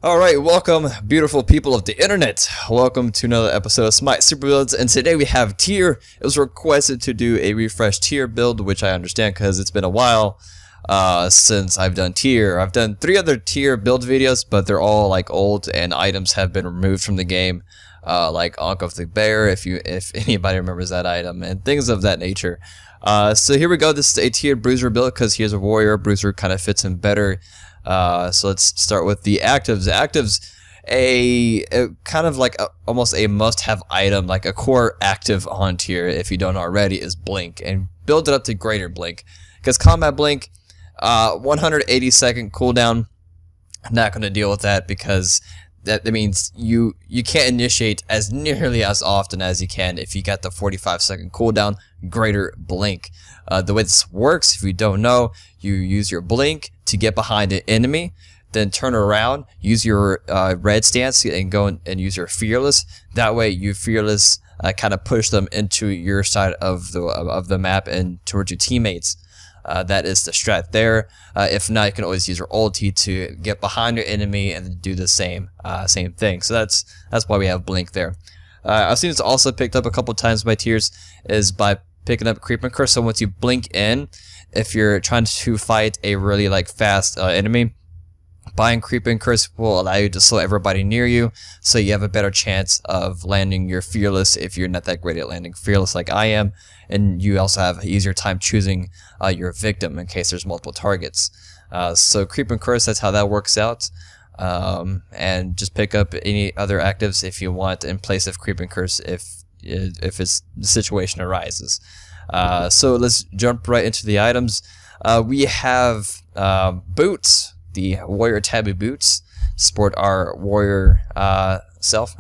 Alright, welcome beautiful people of the internet. Welcome to another episode of Smite Super Builds, and today we have tier. It was requested to do a refresh tier build, which I understand because it's been a while since I've done tier. I've done 3 other tier build videos, but they're all like old and items have been removed from the game. Like Ankh of the Bear, if anybody remembers that item, and things of that nature. So here we go. This is a tier bruiser build because he is a warrior. Bruiser kind of fits him better. So let's start with the actives. The actives, a kind of like almost a must-have item, like a core active on tier if you don't already, is blink, and build it up to greater blink. Because combat blink, 180-second cooldown. I'm not going to deal with that because that means you can't initiate as nearly as often as you can if you got the 45-second cooldown, greater blink. The way this works, if you don't know, you use your blink to get behind an enemy, then turn around, use your red stance, and go and use your fearless. That way, you fearless kind of push them into your side of the map and towards your teammates. That is the strat there. If not, you can always use your ulti to get behind your enemy and do the same thing. So that's why we have blink there. I've seen it's also picked up a couple times by tiers is by picking up creep and curse. So once you blink in, if you're trying to fight a really fast enemy, buying creep and curse will allow you to slow everybody near you, so you have a better chance of landing your fearless if you're not that great at landing fearless like I am, and you also have an easier time choosing your victim in case there's multiple targets. So creep and curse, that's how that works out. And just pick up any other actives if you want in place of creep and curse if the situation arises. So let's jump right into the items. We have boots. The warrior taboo boots sport our warrior self.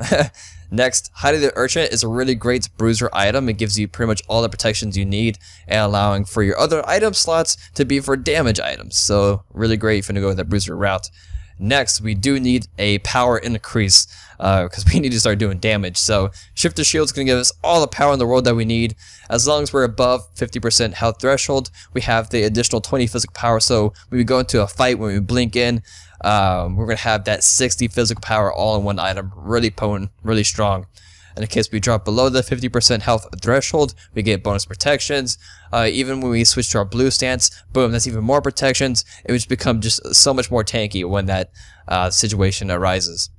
Next, Hiding the Urchin is a really great bruiser item. It gives you pretty much all the protections you need and allowing for your other item slots to be for damage items. So really great if you're going to go that bruiser route. Next, we do need a power increase because we need to start doing damage. So Shifter Shield is going to give us all the power in the world that we need. As long as we're above 50% health threshold, we have the additional 20 physical power. So when we go into a fight, when we blink in, we're going to have that 60 physical power all in one item. Really potent, really strong. And in case we drop below the 50% health threshold, we get bonus protections. Even when we switch to our blue stance, boom, that's even more protections. It would just become just so much more tanky when that situation arises.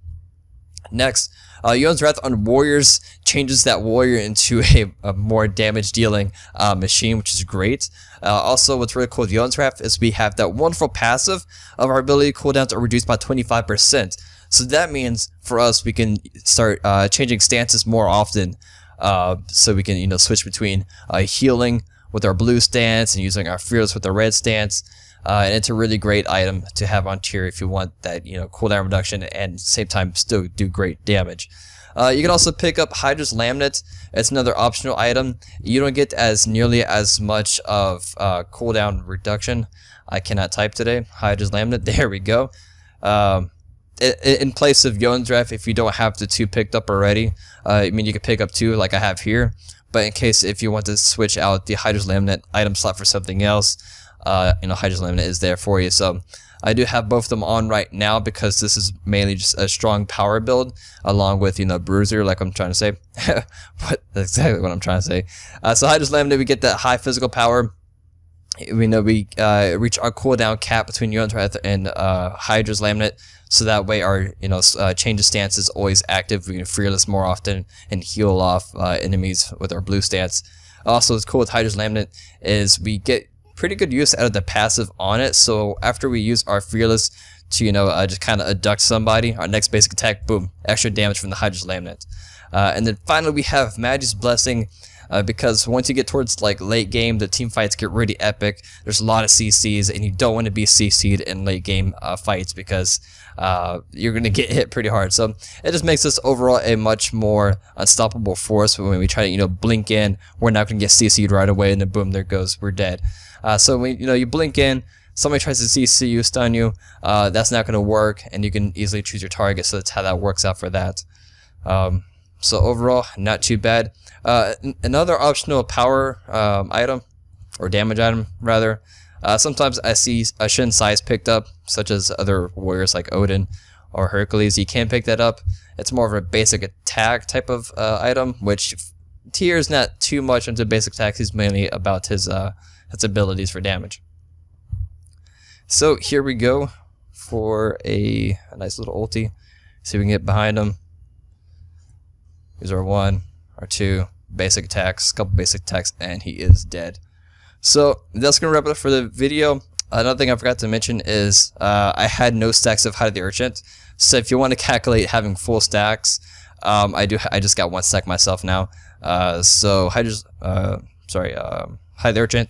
Next, Yon's Wrath on Warriors changes that warrior into a more damage dealing machine, which is great. Also, what's really cool with Yon's Wrath is we have that wonderful passive of our ability cooldowns are reduced by 25%. So that means for us we can start changing stances more often, so we can switch between healing with our blue stance and using our fearless with our red stance. And it's a really great item to have on tier if you want that cooldown reduction and at the same time still do great damage. You can also pick up Hydra's Laminate. It's another optional item. You don't get as nearly as much of cooldown reduction. I cannot type today. Hydra's Laminate. There we go. In place of Yon's Wrath, if you don't have the 2 picked up already, I mean, you can pick up 2 like I have here. But in case if you want to switch out the Hydra's Laminate item slot for something else, Hydra's Laminate is there for you. So I do have both of them on right now because this is mainly just a strong power build along with bruiser, like I'm trying to say. That's exactly what I'm trying to say. So Hydra's Laminate, we get that high physical power. We know we reach our cooldown cap between Yon's Wrath and Hydra's Laminate, so that way our change of stance is always active. We can fearless more often and heal off enemies with our blue stance. Also, what's cool with Hydra's Laminate is we get pretty good use out of the passive on it. So after we use our fearless to just kind of abduct somebody, our next basic attack, boom, extra damage from the Hydra's Laminate. And then finally we have Magi's Blessing. Because once you get towards late game, the team fights get really epic. There's a lot of CCs, and you don't want to be CC'd in late game fights because you're going to get hit pretty hard. So it just makes us overall a much more unstoppable force. When we try to blink in, we're not going to get CC'd right away, and then boom, there goes, we're dead. So when you blink in, somebody tries to CC you, stun you, that's not going to work, and you can easily choose your target. So that's how that works out for that. So overall, not too bad. Another optional power item, or damage item rather, sometimes I see a Shin size picked up, such as other warriors like Odin or Hercules, you can pick that up. It's more of a basic attack type of item, which TYR is not too much into basic attacks. He's mainly about his abilities for damage. So here we go for a nice little ulti. See if we can get behind him. Here's our 1, our 2 basic attacks, couple basic attacks, and he is dead. So that's gonna wrap it up for the video. Another thing I forgot to mention is I had no stacks of Hide the Urchin. So if you want to calculate having full stacks, I just got 1 stack myself now. So Hide the Urchin,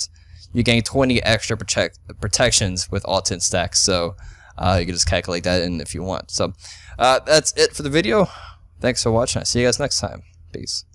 you gain 20 extra protections with all 10 stacks. So you can just calculate that in if you want. So that's it for the video. Thanks for watching. I'll see you guys next time. Peace.